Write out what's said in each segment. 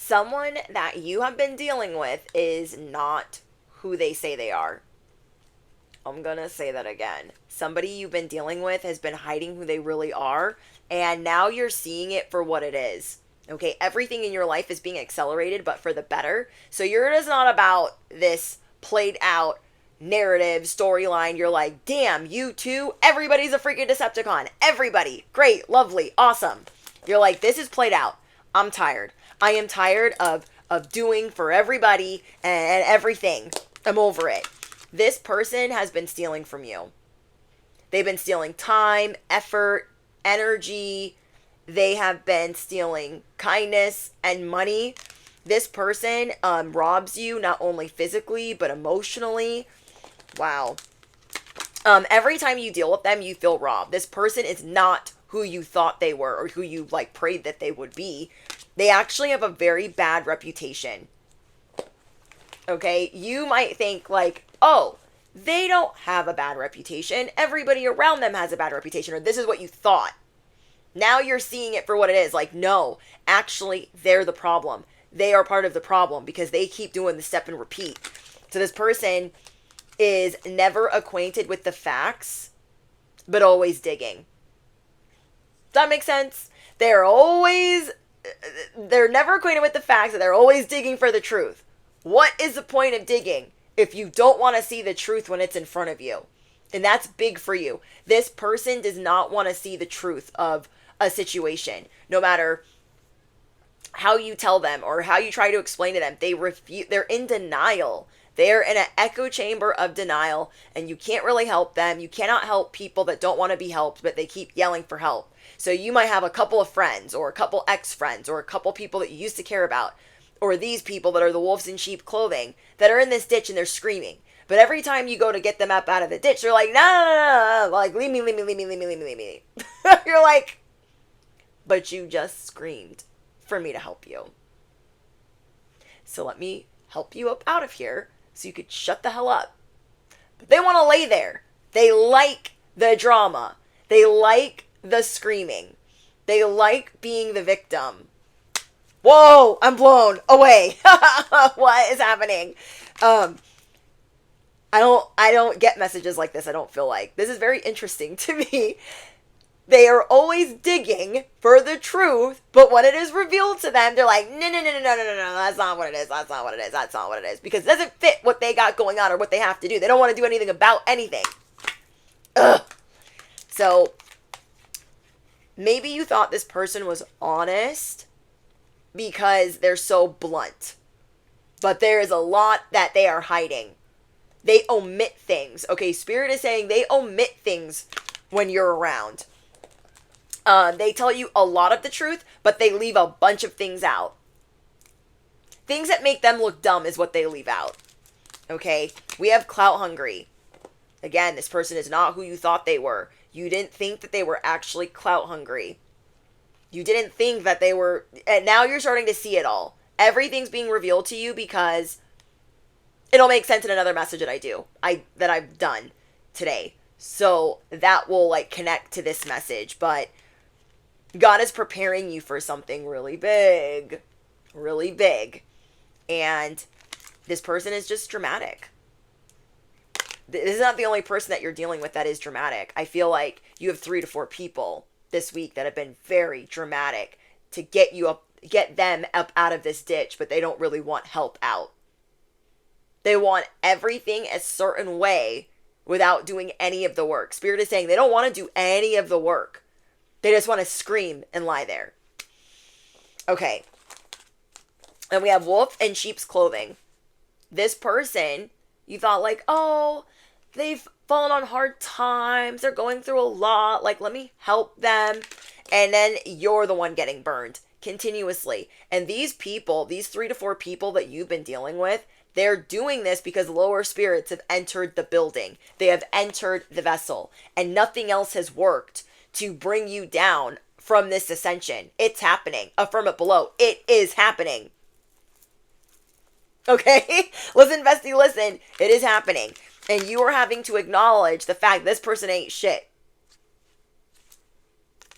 someone that you have been dealing with is not who they say they are. I'm gonna say that again. Somebody you've been dealing with has been hiding who they really are, and now you're seeing it for what it is. Okay, everything in your life is being accelerated, but for the better. So you're just not about this played out narrative storyline. You're like, damn, you too? Everybody's a freaking Decepticon. Everybody. Great, lovely, awesome. You're like, this is played out. I'm tired. I am tired of doing for everybody and everything. I'm over it. This person has been stealing from you. They've been stealing time, effort, energy. They have been stealing kindness and money. This person robs you not only physically, but emotionally. Wow. Every time you deal with them, you feel robbed. This person is not who you thought they were or who you like prayed that they would be. They actually have a very bad reputation. Okay, you might think like, oh, they don't have a bad reputation. Everybody around them has a bad reputation, or this is what you thought. Now you're seeing it for what it is. Like, no, actually, they're the problem. They are part of the problem because they keep doing the step and repeat. So this person is never acquainted with the facts, but always digging. Does that make sense? They're never acquainted with the facts, and they're always digging for the truth. What is the point of digging if you don't want to see the truth when it's in front of you? And that's big for you. This person does not want to see the truth of a situation. No matter how you tell them or how you try to explain to them, they're in denial. They're in an echo chamber of denial, and you can't really help them. You cannot help people that don't want to be helped, but they keep yelling for help. So you might have a couple of friends or a couple ex-friends or a couple people that you used to care about, or these people that are the wolves in sheep clothing that are in this ditch and they're screaming. But every time you go to get them up out of the ditch, they're like, no, no, no, no, like, leave me, leave me, leave me, leave me, leave me, leave me. You're like, but you just screamed for me to help you. So let me help you up out of here so you could shut the hell up. But they want to lay there. They like the drama. They like the screaming. They like being the victim. Whoa, I'm blown away. What is happening? I don't get messages like this. I don't feel like this is very interesting to me. They are always digging for the truth, but when it is revealed to them, they're like, no, no, no, no, no, no, no, no, that's not what it is. That's not what it is. That's not what it is. Because it doesn't fit what they got going on or what they have to do. They don't want to do anything about anything. Ugh. So maybe you thought this person was honest because they're so blunt. But there is a lot that they are hiding. They omit things. Okay, Spirit is saying they omit things when you're around. They tell you a lot of the truth, but they leave a bunch of things out. Things that make them look dumb is what they leave out. Okay, we have clout hungry. Again, this person is not who you thought they were. You didn't think that they were actually clout hungry. You didn't think that they were, and now you're starting to see it all. Everything's being revealed to you because it'll make sense in another message that I've done today. So that will like connect to this message, but God is preparing you for something really big, really big. And this person is just dramatic. This is not the only person that you're dealing with that is dramatic. I feel like you have 3 to 4 people this week that have been very dramatic to get them up out of this ditch, but they don't really want help out. They want everything a certain way without doing any of the work. Spirit is saying they don't want to do any of the work. They just want to scream and lie there. Okay. And we have wolf in sheep's clothing. This person, you thought like, oh, they've fallen on hard times. They're going through a lot. Like, let me help them. And then you're the one getting burned continuously. And these people, these 3 to 4 people that you've been dealing with, they're doing this because lower spirits have entered the building. They have entered the vessel. And nothing else has worked to bring you down from this ascension. It's happening. Affirm it below. It is happening. Okay? Listen, bestie, listen. It is happening. And you are having to acknowledge the fact this person ain't shit.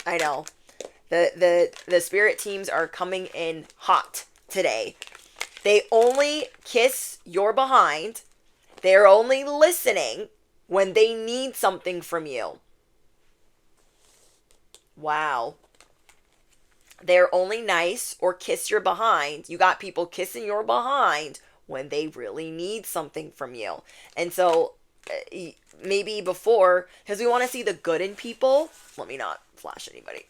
I know. The spirit teams are coming in hot today. They only kiss your behind. They're only listening when they need something from you. Wow. They're only nice or kiss your behind. You got people kissing your behind when they really need something from you. And so maybe before, because we want to see the good in people. Let me not flash anybody.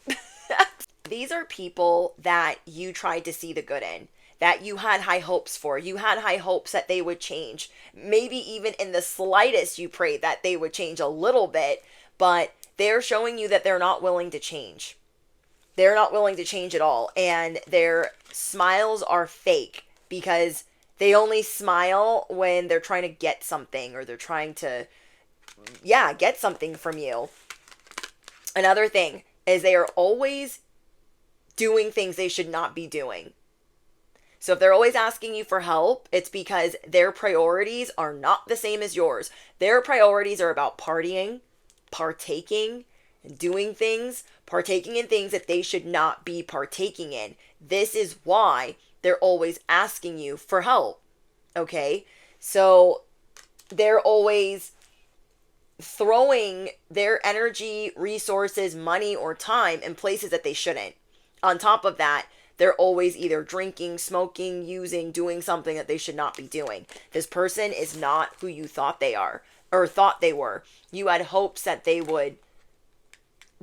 These are people that you tried to see the good in, that you had high hopes for. You had high hopes that they would change. Maybe even in the slightest you prayed that they would change a little bit, but they're showing you that they're not willing to change. They're not willing to change at all. And their smiles are fake because they only smile when they're trying to get something or they're trying to, get something from you. Another thing is they are always doing things they should not be doing. So if they're always asking you for help, it's because their priorities are not the same as yours. Their priorities are about partying, partaking, and doing things, partaking in things that they should not be partaking in. This is why they're always asking you for help. Okay? So they're always throwing their energy, resources, money, or time in places that they shouldn't. On top of that, they're always either drinking, smoking, using, doing something that they should not be doing. This person is not who you thought they are or thought they were. You had hopes that they would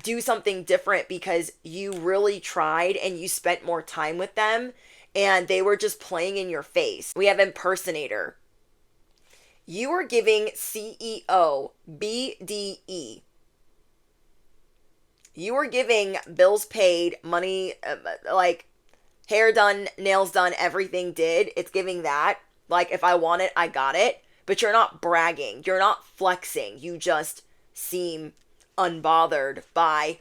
do something different because you really tried and you spent more time with them and they were just playing in your face. We have impersonator. You are giving CEO BDE. You are giving bills paid, money, like hair done, nails done, everything did. It's giving that. Like, if I want it, I got it. But you're not bragging. You're not flexing. You just seem unbothered by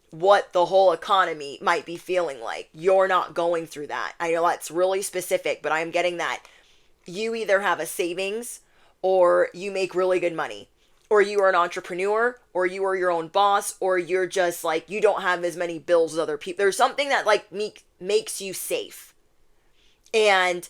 what the whole economy might be feeling like. You're not going through that. I know that's really specific, but I'm getting that. You either have a savings or you make really good money. Or you are an entrepreneur, or you are your own boss, or you're just like, you don't have as many bills as other people. There's something that like makes you safe. And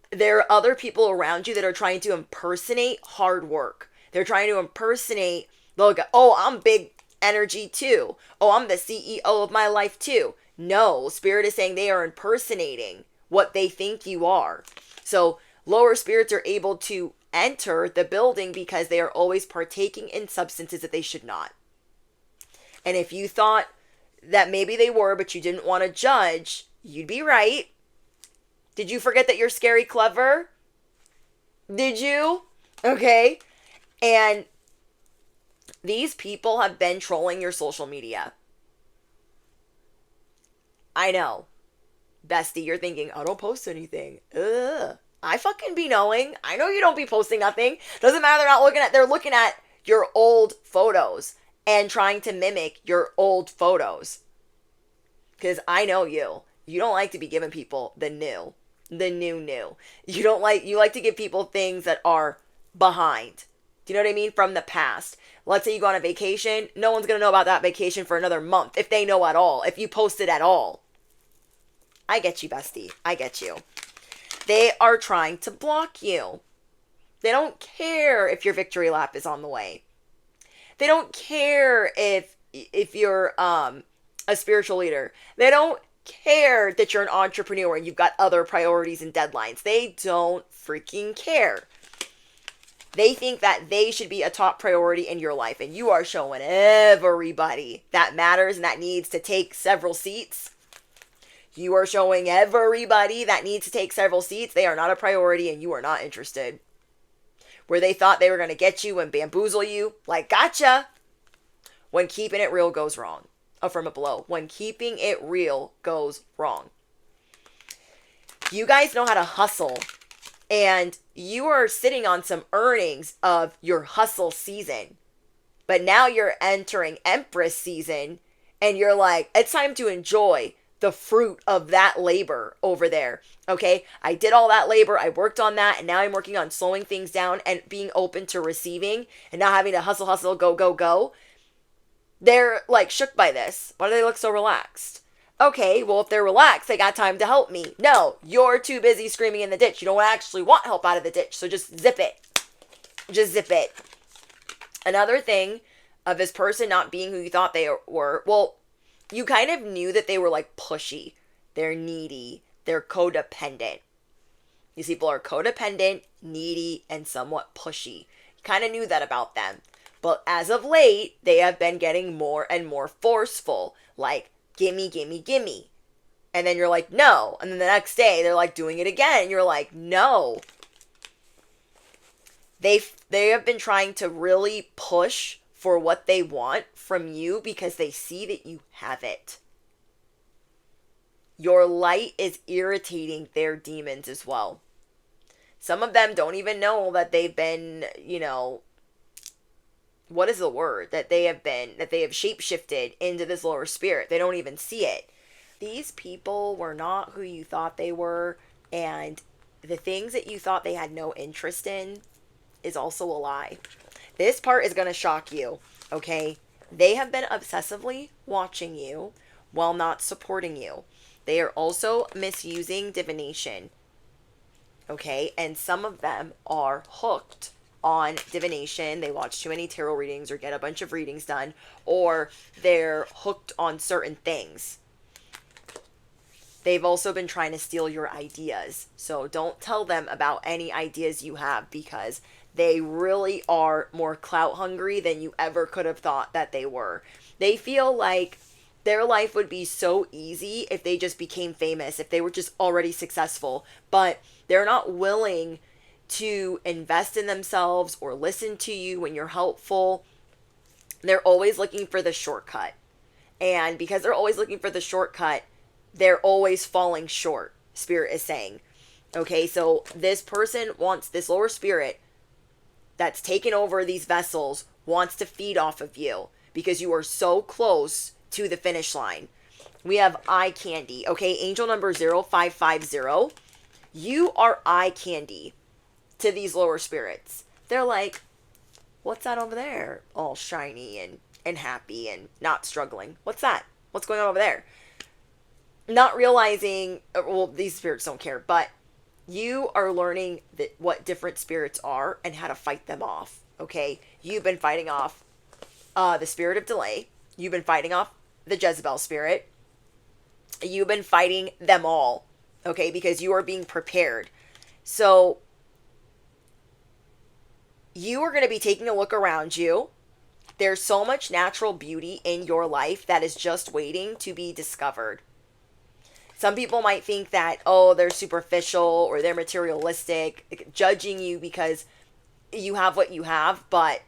there are other people around you that are trying to impersonate hard work. They're trying to impersonate, look, oh, I'm big energy too. Oh, I'm the CEO of my life too. No, Spirit is saying they are impersonating what they think you are. So lower spirits are able to enter the building because they are always partaking in substances that they should not. And if you thought that maybe they were, but you didn't want to judge, you'd be right. Did you forget that you're scary clever? Did you? Okay. And these people have been trolling your social media. I know. Bestie, you're thinking, I don't post anything. Ugh. I fucking be knowing. I know you don't be posting nothing. Doesn't matter, they're looking at your old photos and trying to mimic your old photos. Because I know you. You don't like to be giving people the new. You like to give people things that are behind. Do you know what I mean? From the past. Let's say you go on a vacation. No one's going to know about that vacation for another month. If they know at all. If you post it at all. I get you, bestie. I get you. They are trying to block you. They don't care if your victory lap is on the way. They don't care if you're a spiritual leader. They don't care that you're an entrepreneur and you've got other priorities and deadlines. They don't freaking care. They think that they should be a top priority in your life, and you are showing everybody that matters and that needs to take several seats. You are showing everybody that needs to take several seats. They are not a priority and you are not interested. Where they thought they were going to get you and bamboozle you, like, gotcha. When keeping it real goes wrong. Affirm it below. When keeping it real goes wrong. You guys know how to hustle. And you are sitting on some earnings of your hustle season. But now you're entering Empress season. And you're like, it's time to enjoy the fruit of that labor over there. Okay, I did all that labor, I worked on that, and now I'm working on slowing things down and being open to receiving and not having to hustle, go. They're like shook by this. Why do they look so relaxed? Okay, well, if they're relaxed, they got time to help me. No, you're too busy screaming in the ditch. You don't actually want help out of the ditch, so just zip it. Just zip it. Another thing of this person not being who you thought they were, well, you kind of knew that they were like pushy. They're needy. They're codependent. These people are codependent, needy, and somewhat pushy. You kind of knew that about them. But as of late, they have been getting more and more forceful. Like, gimme, gimme, gimme. And then you're like, no. And then the next day, they're like doing it again. And you're like, no. They have been trying to really push for what they want from you because they see that you have it. Your light is irritating their demons as well. Some of them don't even know that they've been, what is the word? That they have shapeshifted into this lower spirit. They don't even see it. These people were not who you thought they were, and the things that you thought they had no interest in is also a lie. This part is going to shock you, okay? They have been obsessively watching you while not supporting you. They are also misusing divination, okay? And some of them are hooked on divination. They watch too many tarot readings or get a bunch of readings done, or they're hooked on certain things. They've also been trying to steal your ideas. So don't tell them about any ideas you have, because they really are more clout hungry than you ever could have thought that they were. They feel like their life would be so easy if they just became famous, if they were just already successful. But they're not willing to invest in themselves or listen to you when you're helpful. They're always looking for the shortcut. And because they're always looking for the shortcut, they're always falling short, Spirit is saying. Okay, so this person wants, this lower spirit that's taken over these vessels wants to feed off of you because you are so close to the finish line. We have eye candy. Okay, angel number 0550. You are eye candy to these lower spirits. They're like, what's that over there? All shiny and happy and not struggling. What's that? What's going on over there? Not realizing, well, these spirits don't care, but you are learning that what different spirits are and how to fight them off, okay? You've been fighting off the spirit of delay. You've been fighting off the Jezebel spirit. You've been fighting them all, okay? Because you are being prepared. So you are going to be taking a look around you. There's so much natural beauty in your life that is just waiting to be discovered. Some people might think that, oh, they're superficial or they're materialistic, judging you because you have what you have, but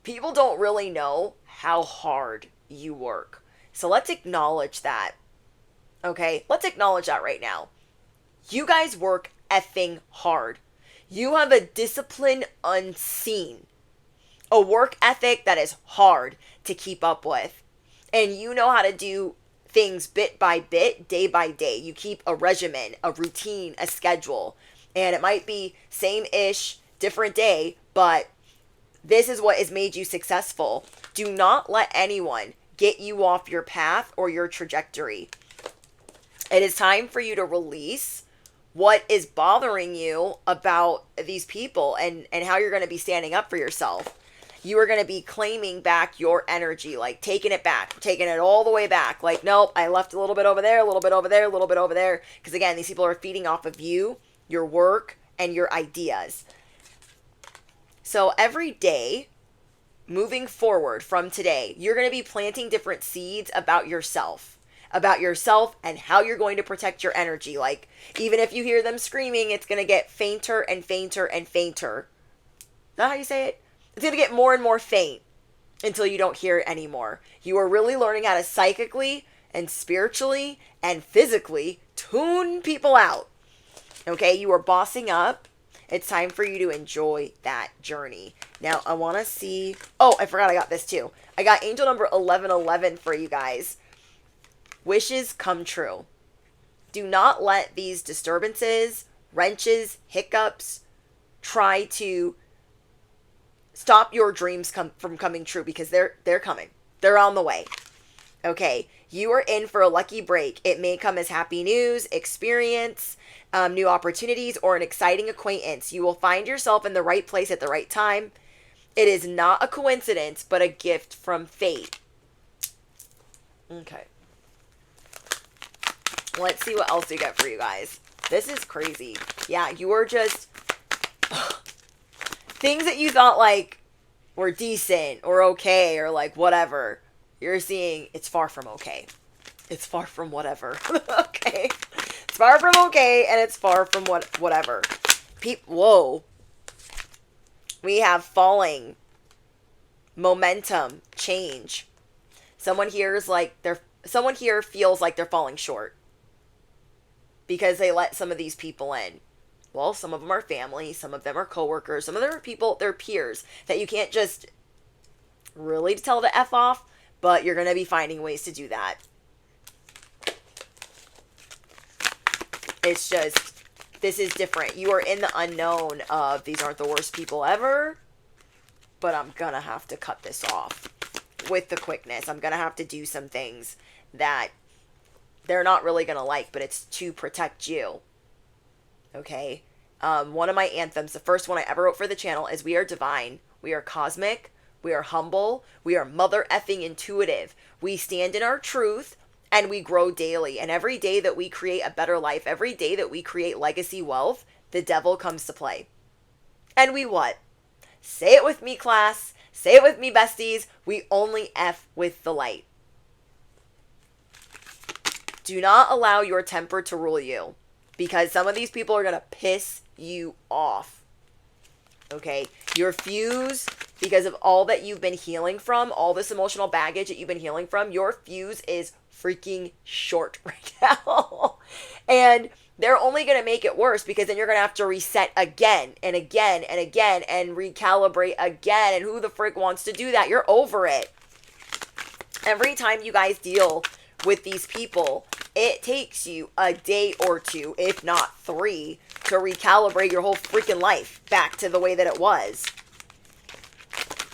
people don't really know how hard you work. So let's acknowledge that, okay? Let's acknowledge that right now. You guys work effing hard. You have a discipline unseen, a work ethic that is hard to keep up with, and you know how to do things bit by bit, day by day. You keep a regimen, a routine, a schedule. And it might be same-ish, different day, but this is what has made you successful. Do not let anyone get you off your path or your trajectory. It is time for you to release what is bothering you about these people and how you're going to be standing up for yourself. You are going to be claiming back your energy, like taking it back, taking it all the way back. Like, nope, I left a little bit over there, a little bit over there, a little bit over there. Because again, these people are feeding off of you, your work, and your ideas. So every day, moving forward from today, you're going to be planting different seeds about yourself and how you're going to protect your energy. Like, even if you hear them screaming, it's going to get fainter and fainter and fainter. Is that how you say it? It's going to get more and more faint until you don't hear it anymore. You are really learning how to psychically and spiritually and physically tune people out. Okay, you are bossing up. It's time for you to enjoy that journey. Now, I want to see... Oh, I forgot I got this too. I got angel number 1111 for you guys. Wishes come true. Do not let these disturbances, wrenches, hiccups try to stop your dreams from coming true, because they're coming. They're on the way. Okay, You are in for a lucky break. It may come as happy news, experience, new opportunities, or an exciting acquaintance. You will find yourself in the right place at the right time. It is not a coincidence, but a gift from fate. Okay. Let's see what else we got for you guys. This is crazy. Yeah, you are just... things that you thought, like, were decent or okay or, like, whatever. You're seeing it's far from okay. It's far from whatever. Okay. It's far from okay, and it's far from whatever. Whoa. We have falling. Momentum. Change. Someone here feels like they're falling short. Because they let some of these people in. Well, some of them are family, some of them are coworkers, some of them are people, they're peers that you can't just really tell to F off, but you're going to be finding ways to do that. It's just, this is different. You are in the unknown of these aren't the worst people ever, but I'm going to have to cut this off with the quickness. I'm going to have to do some things that they're not really going to like, but it's to protect you. Okay? One of my anthems, the first one I ever wrote for the channel, is we are divine. We are cosmic. We are humble. We are mother effing intuitive. We stand in our truth and we grow daily. And every day that we create a better life, every day that we create legacy wealth, the devil comes to play. And we what? Say it with me, class. Say it with me, besties. We only F with the light. Do not allow your temper to rule you, because some of these people are going to piss you off. Okay? Your fuse, because of all that you've been healing from, all this emotional baggage that you've been healing from, your fuse is freaking short right now. And they're only going to make it worse, because then you're going to have to reset again and again and again and recalibrate again. And who the frick wants to do that? You're over it. Every time you guys deal with these people, it takes you a day or two, if not 3, to recalibrate your whole freaking life back to the way that it was.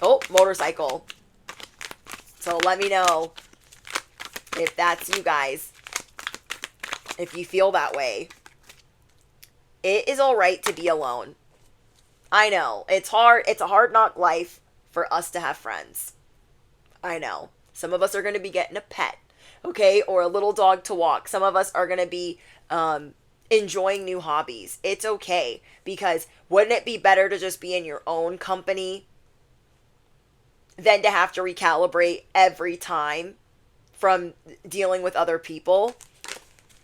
Oh, motorcycle. So let me know if that's you guys. If you feel that way. It is all right to be alone. I know. It's hard. It's a hard knock life for us to have friends. I know. Some of us are going to be getting a pet. Okay, or a little dog to walk. Some of us are going to be enjoying new hobbies. It's okay, because wouldn't it be better to just be in your own company than to have to recalibrate every time from dealing with other people?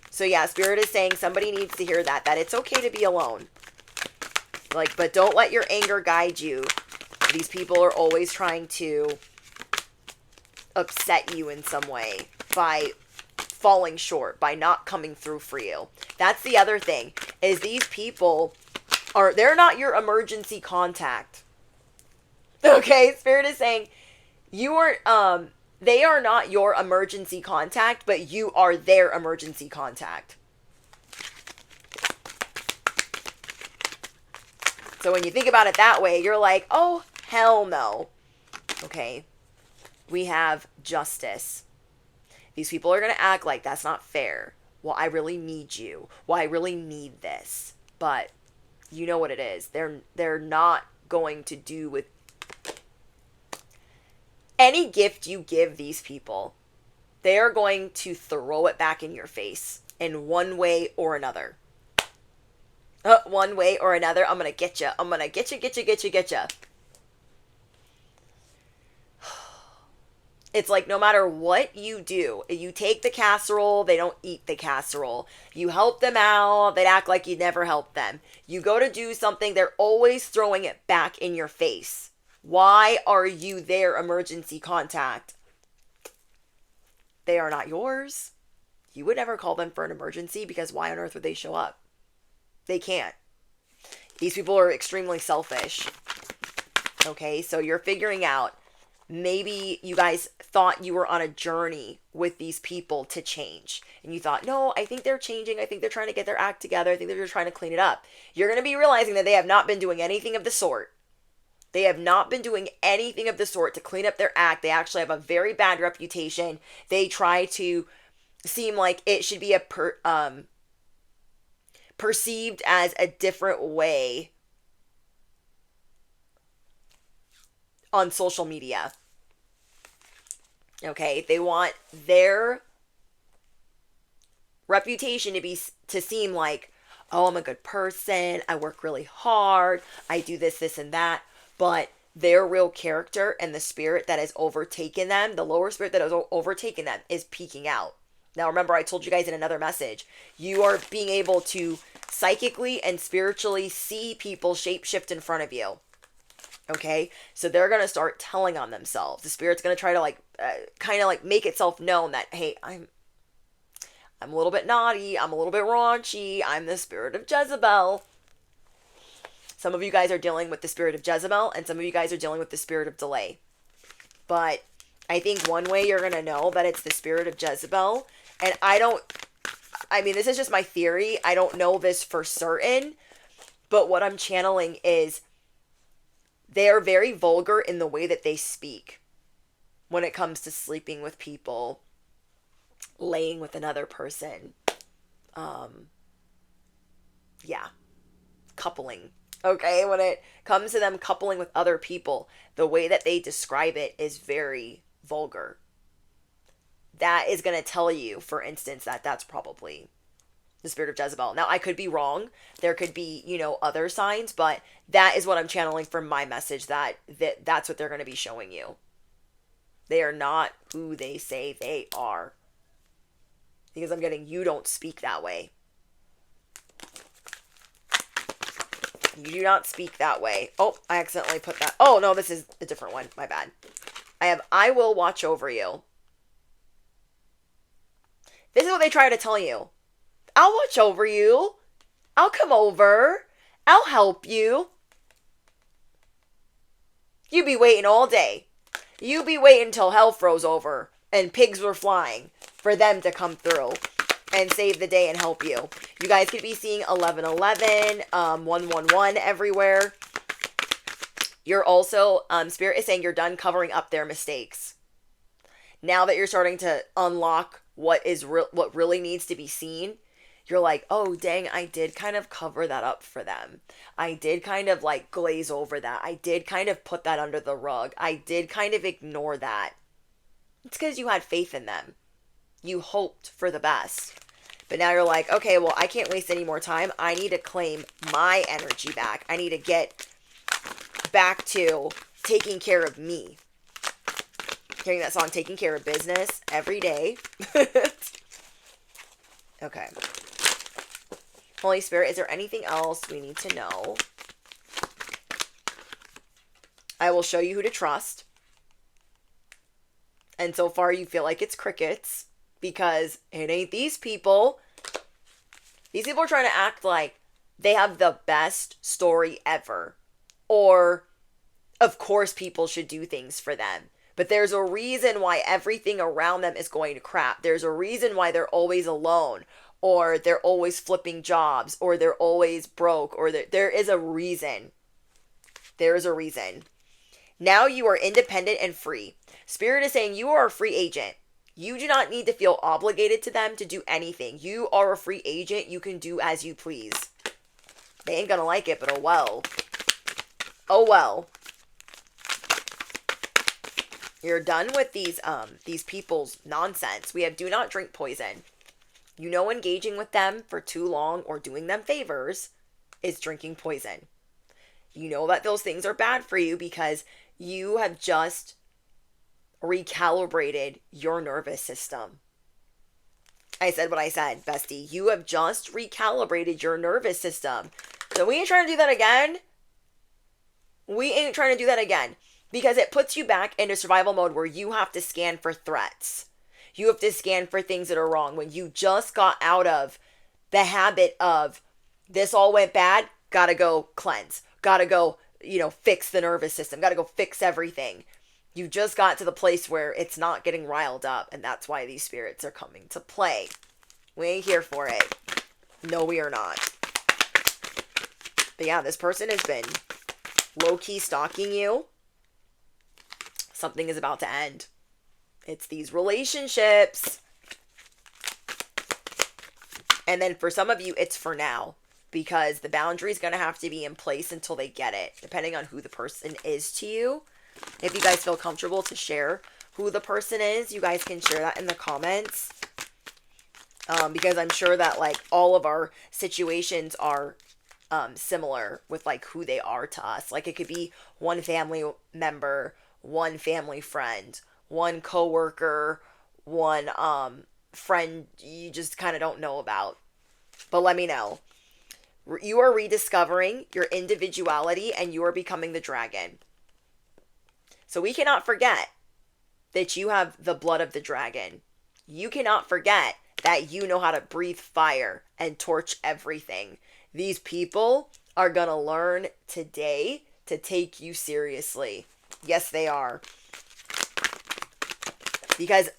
So yeah, Spirit is saying somebody needs to hear that it's okay to be alone. Like, but don't let your anger guide you. These people are always trying to upset you in some way by falling short, by not coming through for you. That's the other thing, is these people they're not your emergency contact. Okay, Spirit is saying you are they are not your emergency contact, but you are their emergency contact. So when you think about it that way, you're like, oh, hell no. Okay. We have justice. These people are going to act like that's not fair. Well, I really need you. Well, I really need this. But you know what it is. They're not going to do with any gift you give these people. They are going to throw it back in your face in one way or another. One way or another. I'm going to get you. I'm going to get you. It's like no matter what you do, you take the casserole, they don't eat the casserole. You help them out, they act like you never helped them. You go to do something, they're always throwing it back in your face. Why are you their emergency contact? They are not yours. You would never call them for an emergency, because why on earth would they show up? They can't. These people are extremely selfish. Okay, so you're figuring out, maybe you guys thought you were on a journey with these people to change. And you thought, no, I think they're changing. I think they're trying to get their act together. I think they're just trying to clean it up. You're going to be realizing that they have not been doing anything of the sort. They have not been doing anything of the sort to clean up their act. They actually have a very bad reputation. They try to seem like it should be perceived as a different way on social media. Okay, they want their reputation to seem like, oh, I'm a good person, I work really hard, I do this, this, and that. But their real character and the spirit that has overtaken them, the lower spirit that has overtaken them, is peeking out. Now, remember, I told you guys in another message, you are being able to psychically and spiritually see people shapeshift in front of you. Okay, so they're going to start telling on themselves. The spirit's going to try to kind of make itself known that, hey, I'm a little bit naughty, I'm a little bit raunchy, I'm the spirit of Jezebel. Some of you guys are dealing with the spirit of Jezebel, and some of you guys are dealing with the spirit of delay. But I think one way you're going to know that it's the spirit of Jezebel, and this is just my theory, I don't know this for certain, but what I'm channeling is they are very vulgar in the way that they speak when it comes to sleeping with people, laying with another person, coupling. Okay, when it comes to them coupling with other people, the way that they describe it is very vulgar. That is going to tell you, for instance, that that's probably the spirit of Jezebel. Now, I could be wrong. There could be, other signs, but that is what I'm channeling for my message, that's what they're going to be showing you. They are not who they say they are. Because I'm getting, you don't speak that way. You do not speak that way. Oh, I accidentally put that. Oh, no, this is a different one. My bad. I will watch over you. This is what they try to tell you. I'll watch over you. I'll come over. I'll help you. You be waiting all day. You be waiting until hell froze over and pigs were flying for them to come through and save the day and help you. You guys could be seeing 1111, 111 everywhere. You're also, Spirit is saying you're done covering up their mistakes. Now that you're starting to unlock what really needs to be seen, you're like, oh, dang, I did kind of cover that up for them. I did kind of glaze over that. I did kind of put that under the rug. I did kind of ignore that. It's because you had faith in them. You hoped for the best. But now you're like, okay, well, I can't waste any more time. I need to claim my energy back. I need to get back to taking care of me. Hearing that song, Taking Care of Business, every day. Okay. Holy Spirit, is there anything else we need to know? I will show you who to trust. And so far you feel like it's crickets because it ain't these people. These people are trying to act like they have the best story ever. Or, of course, people should do things for them. But there's a reason why everything around them is going to crap. There's a reason why they're always alone. Or they're always flipping jobs. Or they're always broke. Or there is a reason. There is a reason. Now you are independent and free. Spirit is saying you are a free agent. You do not need to feel obligated to them to do anything. You are a free agent. You can do as you please. They ain't gonna like it, but oh well. Oh well. You're done with these people's nonsense. We have do not drink poison. You know, engaging with them for too long or doing them favors is drinking poison. You know that those things are bad for you because you have just recalibrated your nervous system. I said what I said, bestie. You have just recalibrated your nervous system. So we ain't trying to do that again. We ain't trying to do that again. Because it puts you back into survival mode where you have to scan for threats. You have to scan for things that are wrong. When you just got out of the habit of this all went bad, gotta go cleanse. Gotta go, fix the nervous system. Gotta go fix everything. You just got to the place where it's not getting riled up. And that's why these spirits are coming to play. We ain't here for it. No, we are not. But yeah, this person has been low-key stalking you. Something is about to end. It's these relationships. And then for some of you, it's for now. Because the boundary is going to have to be in place until they get it. Depending on who the person is to you. If you guys feel comfortable to share who the person is, you guys can share that in the comments. Because I'm sure that like all of our situations are similar with like who they are to us. Like it could be one family member, one family friend, one coworker, one friend you just kind of don't know about. But let me know. You are rediscovering your individuality and you are becoming the dragon. So we cannot forget that you have the blood of the dragon. You cannot forget that you know how to breathe fire and torch everything. These people are going to learn today to take you seriously. Yes, they are. Because,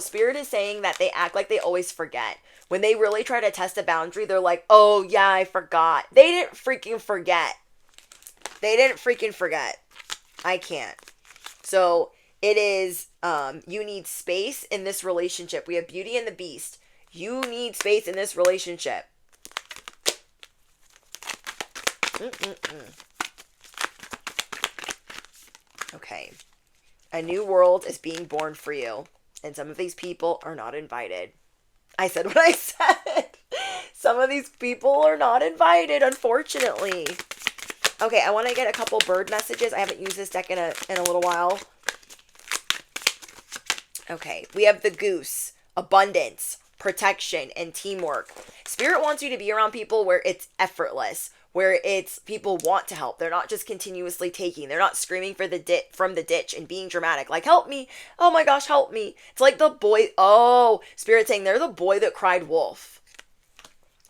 Spirit is saying that they act like they always forget. When they really try to test a boundary, they're like, oh, yeah, I forgot. They didn't freaking forget. They didn't freaking forget. I can't. So, it is, you need space in this relationship. We have Beauty and the Beast. You need space in this relationship. Okay. A new world is being born for you. And some of these people are not invited. I said what I said. Some of these people are not invited, unfortunately. Okay, I want to get a couple bird messages. I haven't used this deck in a little while. Okay, we have the goose, abundance, protection, and teamwork. Spirit wants you to be around people where it's effortless, where it's people want to help. They're not just continuously taking. They're not screaming from the ditch and being dramatic. Like, help me. Oh my gosh, help me. It's like the boy. Oh, Spirit saying they're the boy that cried wolf.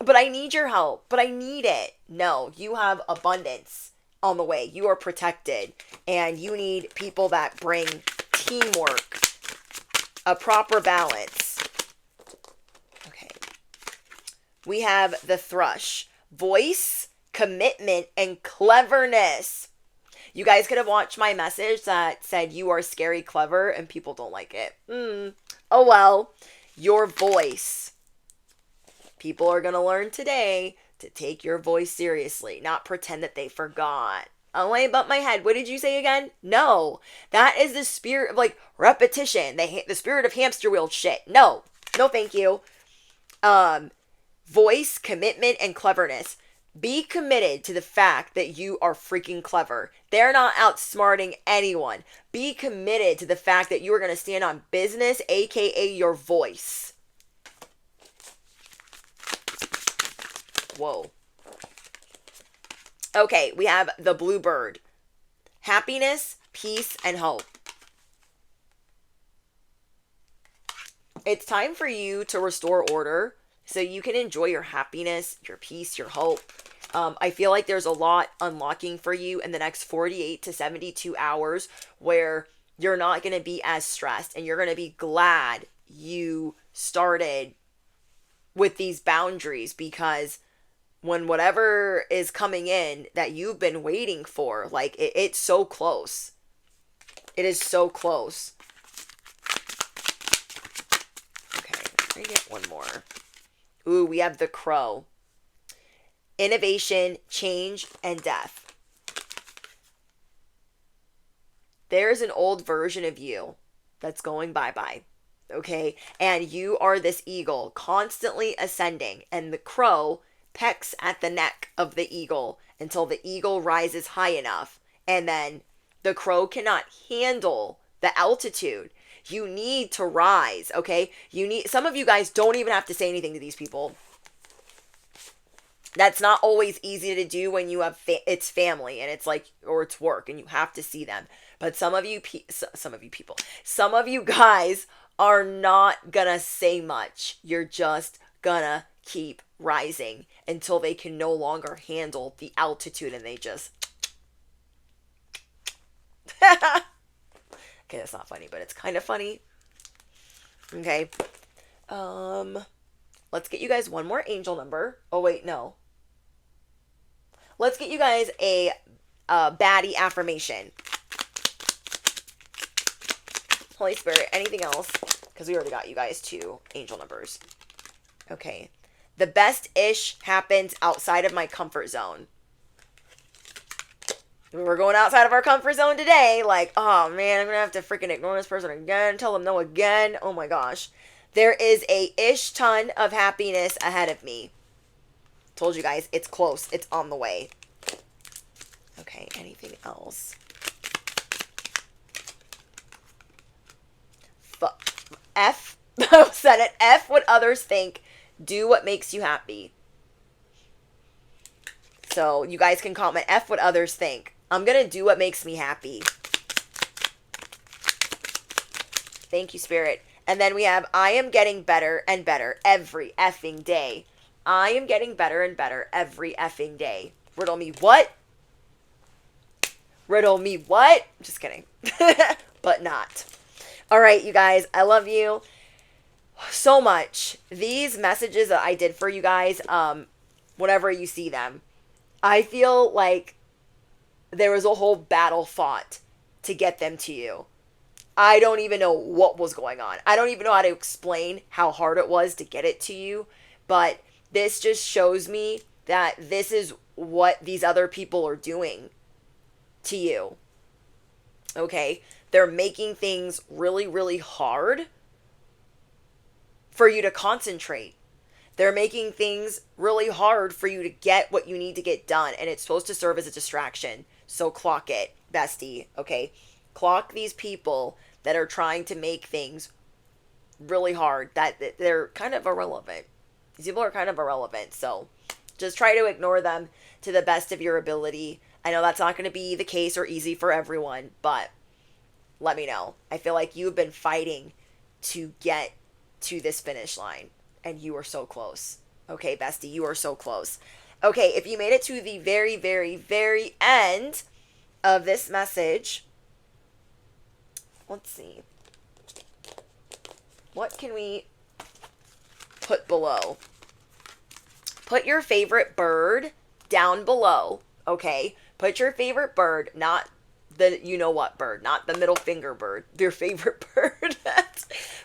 But I need your help. But I need it. No, you have abundance on the way. You are protected. And you need people that bring teamwork, a proper balance. Okay. We have the thrush. Voice, commitment, and cleverness. You guys could have watched my message that said you are scary clever and people don't like it. Oh well. Your voice. People are going to learn today to take your voice seriously, not pretend that they forgot. Oh, I bumped my head. What did you say again? No. That is the spirit of like repetition. The spirit of hamster wheel shit. No. No, thank you. Voice, commitment, and cleverness. Be committed to the fact that you are freaking clever. They're not outsmarting anyone. Be committed to the fact that you are going to stand on business, aka your voice. Whoa. Okay, we have the bluebird. Happiness, peace, and hope. It's time for you to restore order so you can enjoy your happiness, your peace, your hope. I feel like there's a lot unlocking for you in the next 48 to 72 hours where you're not going to be as stressed and you're going to be glad you started with these boundaries, because when whatever is coming in that you've been waiting for, like it's so close. It is so close. Okay, let me get one more. Ooh, we have the crow. Innovation, change, and death. There's an old version of you that's going bye-bye. Okay? And you are this eagle constantly ascending, and the crow pecks at the neck of the eagle until the eagle rises high enough, and then the crow cannot handle the altitude. You need to rise, okay? Some of you guys don't even have to say anything to these people. That's not always easy to do when you have it's family and it's like, or it's work and you have to see them. But some of you guys are not gonna say much. You're just gonna keep rising until they can no longer handle the altitude and they just okay, that's not funny, but it's kind of funny. Okay. Let's get you guys one more angel number. Oh wait, no. Let's get you guys a baddie affirmation. Holy Spirit, anything else? Because we already got you guys 2 angel numbers. Okay. The best-ish happens outside of my comfort zone. We're going outside of our comfort zone today. Like, oh man, I'm going to have to freaking ignore this person again. Tell them no again. Oh my gosh. There is a ish ton of happiness ahead of me. Told you guys, it's close. It's on the way. Okay, anything else? F. Said it. F what others think. Do what makes you happy. So you guys can comment F what others think. I'm going to do what makes me happy. Thank you, Spirit. And then we have, I am getting better and better every effing day. I am getting better and better every effing day. Riddle me what? Riddle me what? Just kidding. But not. All right, you guys. I love you so much. These messages that I did for you guys, whenever you see them, I feel like there was a whole battle fought to get them to you. I don't even know what was going on. I don't even know how to explain how hard it was to get it to you. But this just shows me that this is what these other people are doing to you. Okay? They're making things really, really hard for you to concentrate. They're making things really hard for you to get what you need to get done. And it's supposed to serve as a distraction. So clock it, bestie. Okay? Clock these people that are trying to make things really hard, that they're kind of irrelevant. These people are kind of irrelevant. So just try to ignore them to the best of your ability. I know that's not going to be the case or easy for everyone, but let me know. I feel like you've been fighting to get to this finish line, and you are so close. Okay, bestie, you are so close. Okay, if you made it to the very, very, very end of this message, let's see. What can we put below? Put your favorite bird down below, okay? Put your favorite bird, not the you-know-what bird, not the middle finger bird, your favorite bird.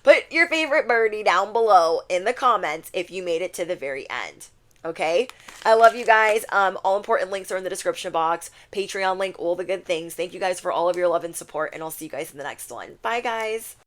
Put your favorite birdie down below in the comments if you made it to the very end. Okay? I love you guys. All important links are in the description box. Patreon link, all the good things. Thank you guys for all of your love and support, and I'll see you guys in the next one. Bye, guys.